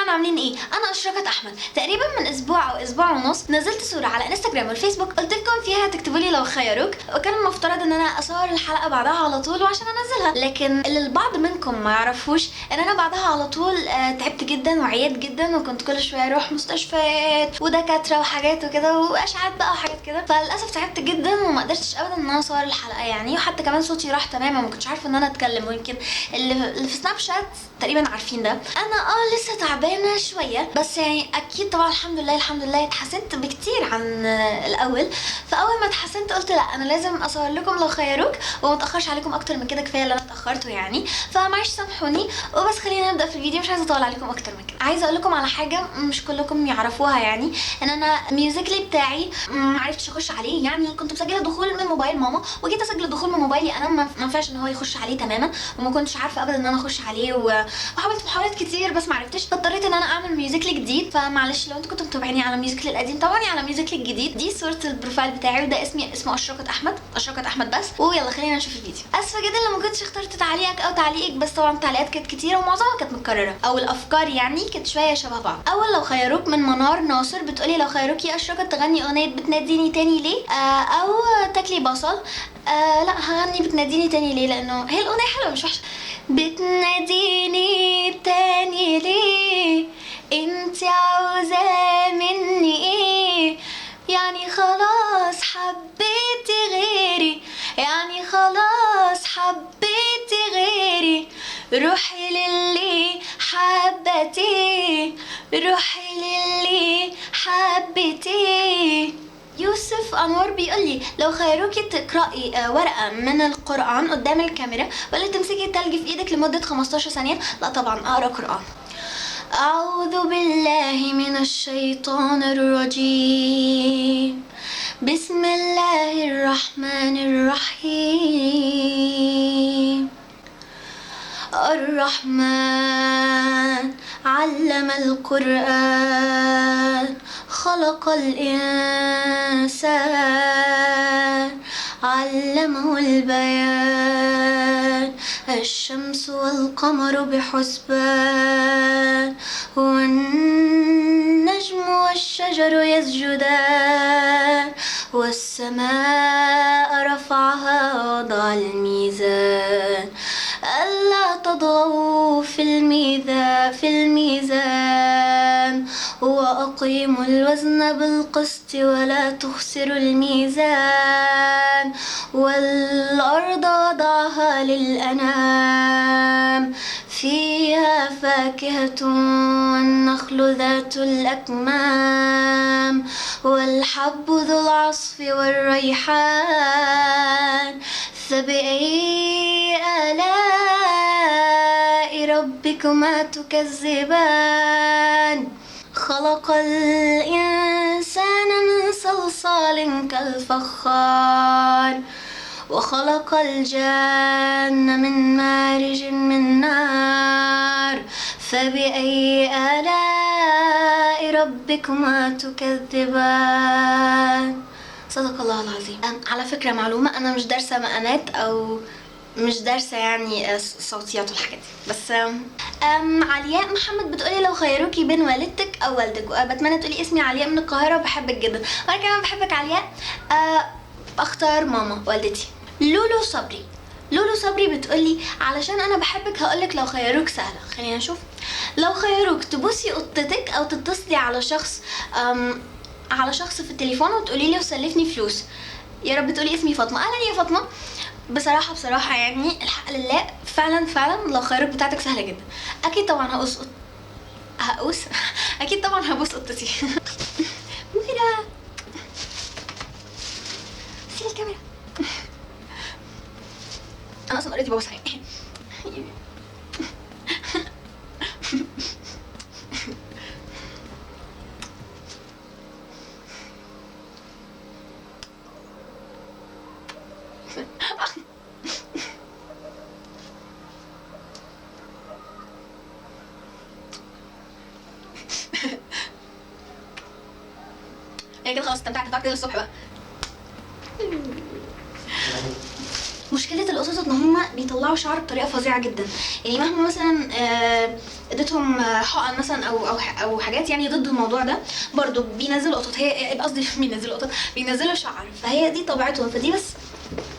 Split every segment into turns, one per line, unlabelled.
عاملين ايه؟ انا اشرقت احمد. تقريبا من اسبوع او اسبوع ونص نزلت صوره على انستجرام والفيسبوك، قلت لكم فيها تكتبوا لي لو خيروك، وكان المفترض ان انا اصور الحلقه بعدها على طول وعشان انزلها. لكن اللي البعض منكم ما يعرفوش ان انا بعدها على طول تعبت جدا وعيت جدا، وكنت كل شويه اروح مستشفيات ودكاتره وحاجات وكده واشعاعات بقى وحاجات كده، فللاسف تعبت جدا وما قدرتش ابدا ان انا اصور الحلقه يعني، وحتى كمان صوتي راح تماما، ما كنتش عارفه ان انا اتكلم. ويمكن اللي في سناب شات تقريبا عارفين ده. انا لسه تعبانه شويه، بس يعني اكيد طبعا الحمد لله اتحسنت بكتير عن الاول. فاول ما اتحسنت قلت لا، انا لازم اصور لكم لو خيروك وما اتاخرش عليكم اكتر من كده، كفايه اللي انا اتاخرته يعني. فمعلش سامحوني، وبس خلينا نبدا في الفيديو، مش عايزه اطول عليكم اكتر من كده. عايزه اقول لكم على حاجه مش كلكم يعرفوها يعني، ان انا ميوزيكلي بتاعي ما عرفتش اخش عليه. يعني كنت مسجله دخول من موبايل ماما، وجيت اسجل الدخول من موبايلي انا، ما ينفعش ان هو يخش عليه تماما، وما كنتش عارفه ابدا ان انا اخش عليه، وحاولت محاولات كتير بس ما عرفتش، فاضطريت ان انا اعمل ميوزيكلي جديد. فمعلش لو انتوا كنتوا متابعيني على ميوزيكلي القديم، طبعا على ميوزيكلي الجديد. دي صوره البروفايل بتاعي، وده اسمه اشرقت احمد بس. ويلا خلينا نشوف الفيديو. اسفه جدا لو ما كنتش اخترت تعليقك او تعليقك، بس طبعا التعليقات كانت كتيره ومعظمها كانت متكرره، او الافكار يعني كانت شويه شبه بعض. اول لو خيروك من منار ناصر، بتقولي لو خيروك يا اشرقت تغني اغنيه بتناديني تاني ليه، او تاكلي بصل. لا، هغني بتناديني تاني ليه، لانه هي الاغنيه حلوه مش وحشه. بتناديني تاني ليه، انت عاوزة مني ايه؟ يعني خلاص حبيتي غيري، يعني خلاص حبيتي غيري. روحي للي حبتيه، روحي للي حبتيه. يوسف انور بيقولي لو خيروكي تقرأي ورقة من القرآن قدام الكاميرا، ولا تمسكي التلج في ايدك لمدة 15 ثانية؟ لا طبعا اقرأ قرآن. أعوذ بالله من الشيطان الرجيم، بسم الله الرحمن الرحيم. الرحمن علم القرآن، خلق الإنسان، علمه البيان. الشمس والقمر بحسبان، والنجم والشجر يسجدان، والسماء رفعها ووضع الميزان، ألا تطغوا في الميزان، وأقيموا الوزن بالقسط ولا تخسروا الميزان. والأرض وضعها للأنام، فيها فاكهة والنخل ذات الأكمام، والحب ذو العصف والريحان. فبأي آلاء ربكما تكذبان؟ خلق الإنسان من صلصال كالفخار، وخلق الجان من مارج من نار. فبأي آلاء ربكما تكذبان؟ صدق الله العظيم. على فكرة معلومة، أنا مش دارسة مقامات أو مش دارسة يعني صوتيات والحاجات دي، بس علياء محمد بتقولي لو خيروكي بين والدتك أو والدك، بتمنى تقولي اسمي علياء من القاهرة وبحبك جدا. وأنا كمان بحبك علياء. أختار ماما والدتي. لولو صبري بتقولي علشان انا بحبك هقولك لو خيروك سهله. خلينا نشوف. لو خيروك تبوسي قطتك او تتصلي على شخص في التليفون وتقولي له سلفني فلوس، يا رب تقولي اسمي فاطمه. اهلا يا فاطمه. بصراحه يعني الحق لله فعلا لو خيروك بتاعتك سهله جدا. اكيد طبعا اكيد طبعا هبوس قطتي. وكده سيب الكاميرا. انا اصلا قريتي ببص عليك. هي كده خلاص استمتعت كده للصبح بقى. مشكله القطط ان هم بيطلعوا شعر بطريقه فظيعه جدا. يعني مهما مثلا اديتهم حقن مثلا او حاجات يعني ضد الموضوع ده، برضو بينزلوا قطط. هي قصدي بينزلوا قطط، بينزلوا شعر، فهي دي طبيعتهم. فدي بس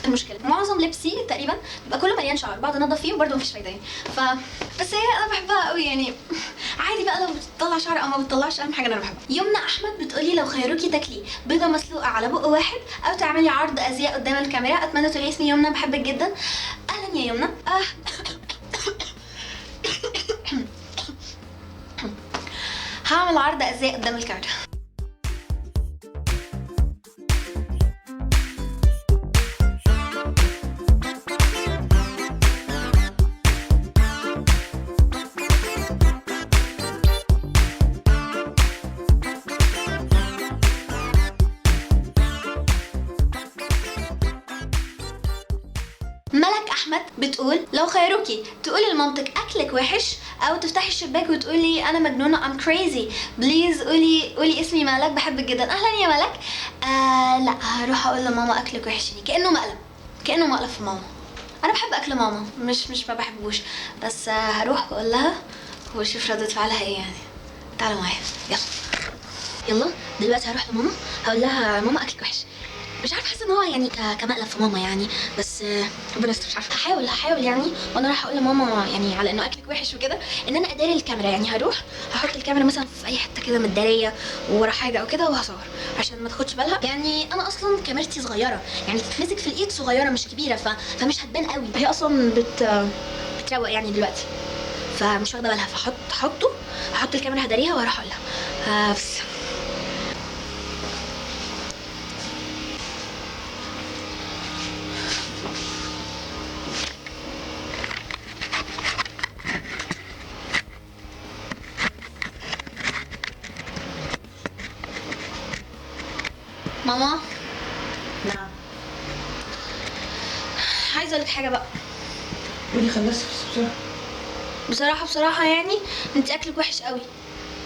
المشكله. معظم لبسي تقريبا بيبقى كله مليان شعر، بقعد انضف فيه وبرده مفيش فايده يعني. بس هي انا بحبها قوي يعني. عادي بقى لو بتطلع شعر او ما بتطلعش، اهم حاجه انا بحبها. يمنى احمد بتقولي لو خيروكي تاكلي بيضه مسلوقه على بق واحد او تعملي عرض ازياء قدام الكاميرا. اتمنى تقولي اسمي يمنى، بحبك جدا. اهلا يا يمنى. هعمل عرض ازياء قدام الكاميرا. ملك احمد بتقول لو خيروكي تقولي لمامتك اكلك وحش او تفتحي الشباك وتقولي انا مجنونه ام كريزي بليز قولي اسمي ملك، بحبك جدا. اهلا يا ملك. لا، هروح اقول لماما اكلك وحش، يعني كانه مقلب في ماما. انا بحب اكل ماما، مش ما بحبوش، بس هروح واقول لها واشوف ردة فعلها ايه يعني. تعالوا معايا يلا دلوقتي هروح لماما هقول لها ماما اكلك وحش. مش عارفه، حاسه ان هو يعني كمقلب في ماما يعني، بس ربنا يستر. مش عارفه، هحاول يعني. وانا رايحه اقول لماما يعني على انه اكلك وحش وكده ان انا اداري الكاميرا. يعني هروح هحط الكاميرا مثلا في اي حته كده متداريه ورا حاجه او كده وهصور عشان ما تاخدش بالها. يعني انا اصلا كاميرتي صغيره، يعني تتمسك في الايد صغيره مش كبيره، فمش هتبان قوي. هي اصلا بتروق يعني دلوقتي، فمش واخده بالها. هحط الكاميرا هداريها وهروح اقول لها بس. ماما.
نعم.
عايزه اقول لك حاجه بقى.
قولي خلصت بسرعة.
بصراحه يعني انت اكلك وحش قوي.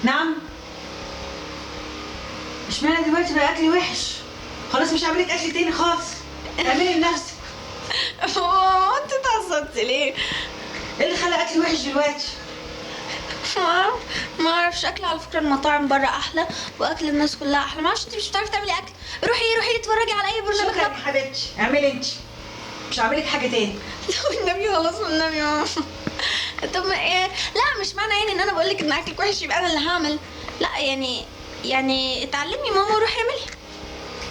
نعم. اشمعنى دلوقتي بقى اكلي وحش؟ خلاص مش هعملك اكل تاني خالص. اعملي لنفسك.
انت اتعصبتي ليه؟
ايه اللي خلى اكلي وحش دلوقتي؟
ما اعرفش. اكل على فكره المطاعم بره احلى واكل الناس كلها احلى. ما اعرفش، انت مش بتعرفي تعملي اكل. روحي اتفرجي على اي برنامج.
شكرا يا حبيبتي، اعملي انت، مش هعملك حاجه تاني.
والنبي خلاص والنبي يا ماما. طب ما إيه؟ لا مش معنى يعني ان انا بقول لك ان اكلك وحش يبقى انا اللي هعمل. لا يعني اتعلمي ماما وروحي اعملي.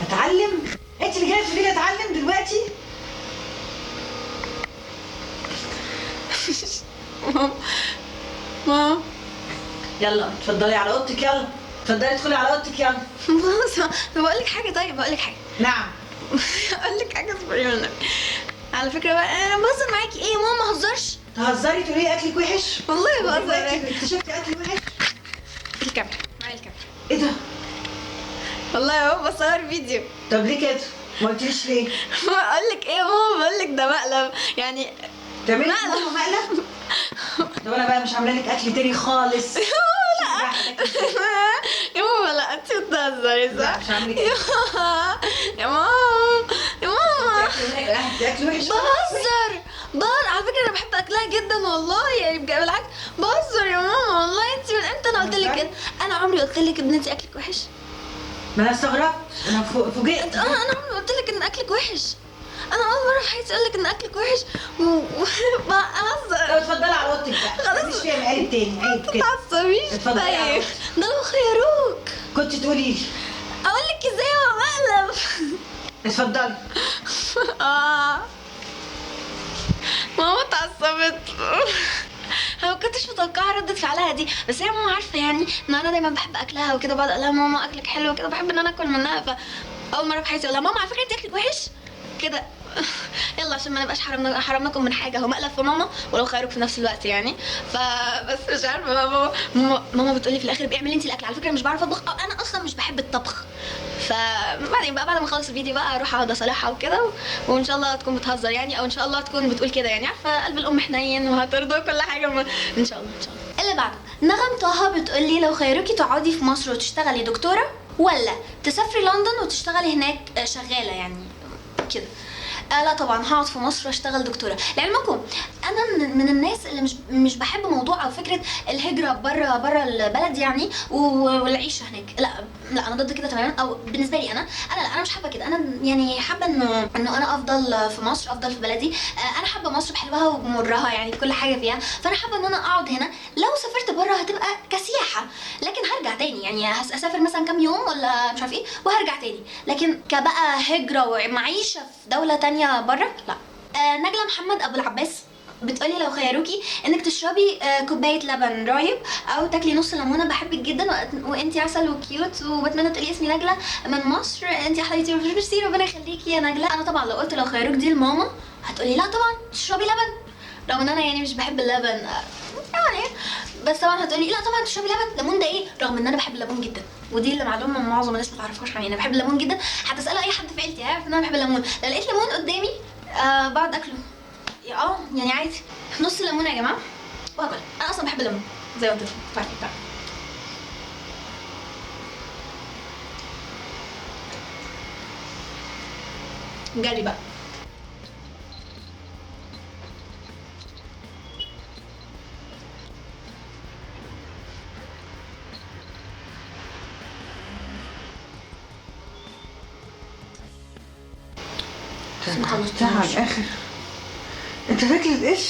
اتعلم؟ انت اللي جايه تقولي لي اتعلم دلوقتي؟
ماما
يلا اتفضلي على اوضتك، يلا اتفضلي ادخلي على اوضتك يلا.
بص، بقول لك حاجه. طيب بقول لك حاجه.
نعم.
اقول لك حاجه، اصبري والنبي. على فكره بقى انا بهزر معاكي. ايه يا ماما ما هزرش.
تهزري تقولي لي اكلك وحش؟
والله بهزر.
دلوقتي اكتشفتي اكلي وحش؟
الكاميرا معايا الكاميرا.
ايه ده؟
والله اهو بصور فيديو.
طب ليه كده؟ ما قلتليش ليه؟
بقول لك ايه يا ماما، بقول لك ده مقلب يعني.
تعملي مقلب؟ طب انا بقى مش عامله لك اكل تاني خالص.
لا يا ماما، لا انت بتهزري صح؟
مش هعمل
يا ماما يا ماما
اكل وحش.
بهزر. على فكره انا بحب اكلها جدا والله، يعني بالعكس بهزر يا ماما. والله انت من امتى انا قلت لك كده؟ انا عمري قلت لك ان انت اكلك وحش؟
ما انا استغربت، انا فوجئت.
انا عمري قلت لك ان اكلك وحش؟ انا اول مره في حياتي اقول لك ان اكلك وحش بهزر.
طب اتفضلي على اوضتك بقى،
خلاص.
مش فيها مقالب تاني، عيب كده.
ما تعصبيش.
اتفضلي على
طيب
اوضتك.
ده لو خيروك
كنت تقولي لي.
اقول لك ازاي هو مقلب.
اتفضلي.
ماما اتعصبت. انا ما كنتش متوقعه ردة فعلها دي، بس هي ماما عارفه يعني ان انا دايما بحب اكلها وكده. بقعد اقول لها ماما اكلك حلو كده، بحب ان انا اكل منها. فاول مره في حياتي اقول لها ماما على فكره انت اكلك وحش كده. يلا عشان ما نبقاش حرمناكم من حاجه. هو مقلب في ماما ولو خيروك في نفس الوقت يعني. فبس مش عارفه. ماما بتقولي في الاخر بيعملي انت الاكل. على فكره مش بعرف اطبخ، او انا اصلا مش بحب الطبخ. فبعدين بقى بعد ما اخلص الفيديو بقى اروح اقعد اصالحها وكده، وان شاء الله تكون بتهزر يعني، او ان شاء الله تكون بتقول كده يعني. عارفه قلب الام حنين وهترضى كل حاجه ان شاء الله. اللي بعده نغم طه بتقولي لو خيروكي تقعدي في مصر وتشتغلي دكتوره ولا تسافري لندن وتشتغلي هناك شغاله يعني كده. لا طبعا هقعد في مصر واشتغل دكتوره. لعلمكم انا من الناس اللي مش بحب موضوع او فكره الهجره بره البلد يعني والعيشه هناك. لا انا ضد كده تماما. او بالنسبه لي انا مش حابه كده. انا يعني حابه انه انا افضل في مصر، افضل في بلدي. انا حابه مصر بحلوها وبمرها يعني كل حاجه فيها. فانا حابه ان انا اقعد هنا. لو سافرت بره هتبقى كسياحه، لكن هرجع تاني يعني اسافر مثلا كام يوم ولا مش عارف ايه وهرجع تاني. لكن كبقى هجره ومعيشه في دوله تانية بره لا. نجلة محمد ابو العباس بتقولي لو خيروكي انك تشربي كوبايه لبن رايب او تاكلي نص ليمونه بحبك جدا وانتي عسل وكيوت وبتمنى تقولي اسمي نجله من مصر، انتي حبيبتي ميرسي ربنا يخليكي يا نجله. انا طبعا لو قلت لو خيروك دي لماما هتقولي لا طبعا تشربي لبن، رغم ان انا يعني مش بحب اللبن يعني. بس طبعا هتقولي لا طبعا تشربي لبن، ليمون ده ايه، رغم ان انا بحب الليمون جدا. ودي اللي معلومه معظم الناس ما تعرفهاش عني، انا بحب الليمون جدا. هتسالوا اي حد في عيلتي عارف ان انا بحب الليمون. لو لقيت ليمون قدامي بقعد اكله يعني عادي. نص ليمونه يا جماعه واكل. انا اصلا بحب الليمون زي ما انتم عارفين. جري بقى.
ما خلصتها على الاخر. انت رجلك ايش؟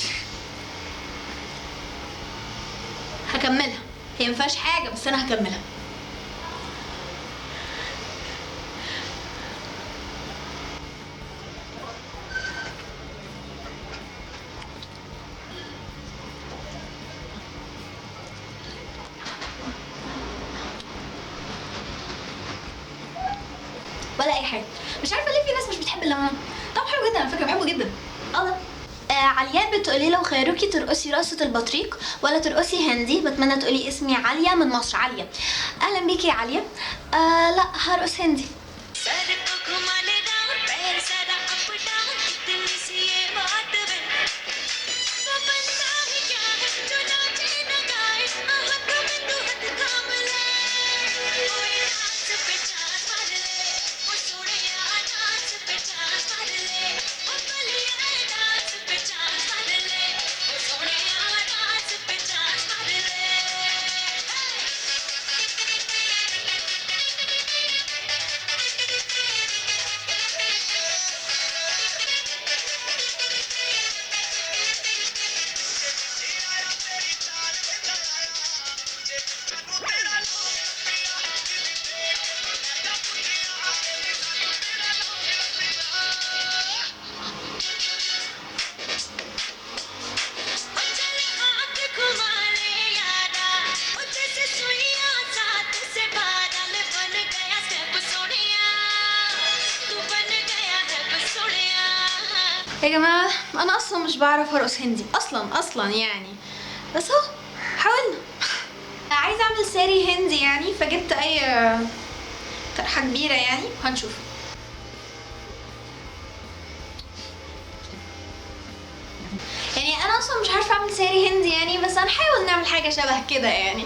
هكملها، هي مفيهاش حاجه بس انا هكملها. ولا اي حاجه. مش عارفه ليه في ناس مش بتحب الليمون. طعمه حلو جدا على فكره، بحبه جدا. الله. علياء بتقولي لو خيروكي ترقصي رقصة البطريق ولا ترقصي هندي، بتمنى تقولي اسمي عليا من مصر. عليا اهلا بيكي يا عليا. لا هرقص هندي. يا جماعة أنا أصلا مش بعرف أرقص هندي أصلا يعني، بس أهو حاولنا. عايزة أعمل ساري هندي يعني، فجبت أي طرحة كبيرة يعني وهنشوف. يعني أنا أصلا مش عارفة أعمل ساري هندي يعني، بس هنحاول نعمل حاجة شبه كده يعني.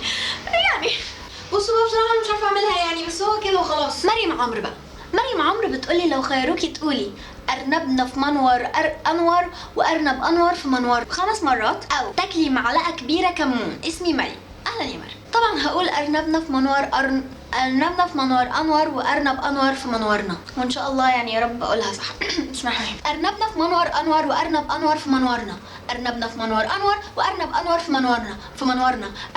بصوا بقى بصراحة أنا مش عارفة أعملها يعني، بس هو كده وخلاص. مريم عمرو بقى. مريم عمرو بتقولي لو خيروكي تقولي أرنبنا في منور أنور وأرنب أنور في منور 5 مرات، أو تاكلي معلقة كبيرة كمون. اسمي مريم. أهلا يا مريم. طبعا هقول أرنبنا في منور أرنبنا في منور أنور وأرنب أنور في منورنا، وإن شاء الله يعني يا رب أقولها صح. اسمعي. أرنبنا في منور أنور وأرنب أنور في منورنا. أرنبنا في منور أنور وأرنب أنور في منورنا.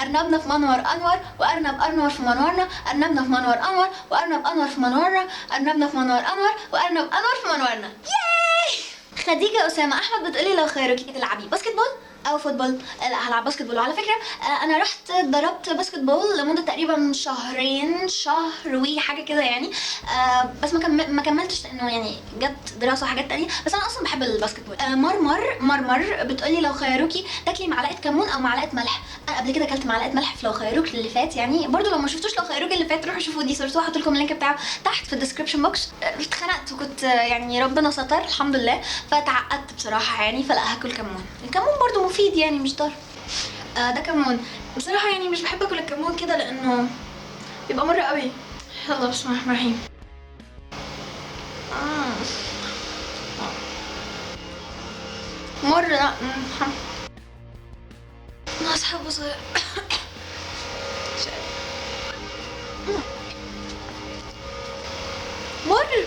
أرنبنا في منور أنور وأرنب أنور في منورنا. أرنبنا في منور أنور وأرنب أنور في منورنا. أرنبنا في منور أنور وأرنب أنور في منورنا. ياي. خديجة أسامة أحمد بتقولي لو خيروكي تلعبي باسكت بول او فوتبول. لا هلعب باسكت بول. وعلى فكره انا رحت ضربت باسكت بول لمده تقريبا شهر وحاجه كده يعني. بس ما كملتش لانه يعني جت دراسه وحاجات تانية. بس انا اصلا بحب الباسكت بول. مرمر بتقولي لو خيروكي تاكلي معلقه كمون او معلقه ملح. انا قبل كده اكلت معلقه ملح في لو خيروك اللي فات يعني. برضو لو ما شفتوش لو خيروك اللي فات روحوا شوفوا دي صورته، هحط لكم اللينك بتاعه تحت في الديسكربشن بوكس. اتخنقت وكنت يعني ربنا ستر الحمد لله، فتعقدت بصراحه يعني، فلا هاكل كمون. الكمون برضو مفيد يعني مش ضار. ده كمون. بصراحه يعني مش بحب اكل الكمون كده لانه بيبقى مر قوي. يلا بسم الله الرحمن الرحيم. مر لا انا اصحابه صغير. مر.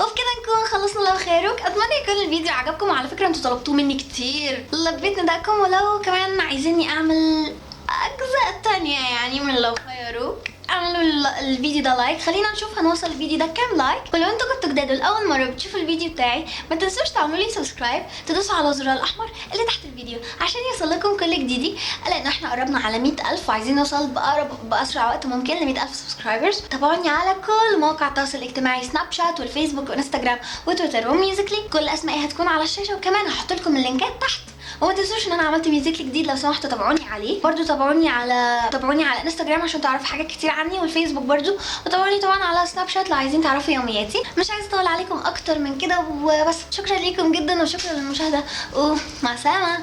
وبكده نكون خلصنا لو خيروك. اتمنى يكون الفيديو عجبكم، وعلى فكره انتوا طلبتوه مني كتير، لبيت نداءكم. ولو كمان عايزيني اعمل اجزاء تانية يعني من لو خيروك، اعملوا الفيديو ده لايك. خلينا نشوف هنوصل الفيديو ده كام لايك. ولو انتوا كنتوا جداد لاول مره بتشوفوا الفيديو بتاعي، ما تنسوش تعملوا لي سبسكرايب، تدوسوا على الزر الاحمر اللي تحت الفيديو عشان يوصل لكم كل جديدي، لان احنا قربنا على 100,000 وعايزين نوصل باسرع وقت ممكن ل 100,000 سبسكرايبرز. تابعوني على كل مواقع التواصل الاجتماعي، سناب شات والفيسبوك وانستجرام وتويتر وميوزيكلي. كل اسمائي هتكون على الشاشه، وكمان هحط لكم اللينكات تحت. وما تنسوش ان انا عملت ميوزيكلي جديد، لو سمحتوا تابعوني عليه. برضو تابعوني على انستجرام عشان تعرفوا حاجات كتير عني، والفيسبوك برضو. وتابعوني طبعا على سناب شات لو عايزين تعرفوا يومياتي. مش عايزه اطول عليكم اكتر من كده وبس. شكرا ليكم جدا وشكرا للمشاهده ومع السلامه.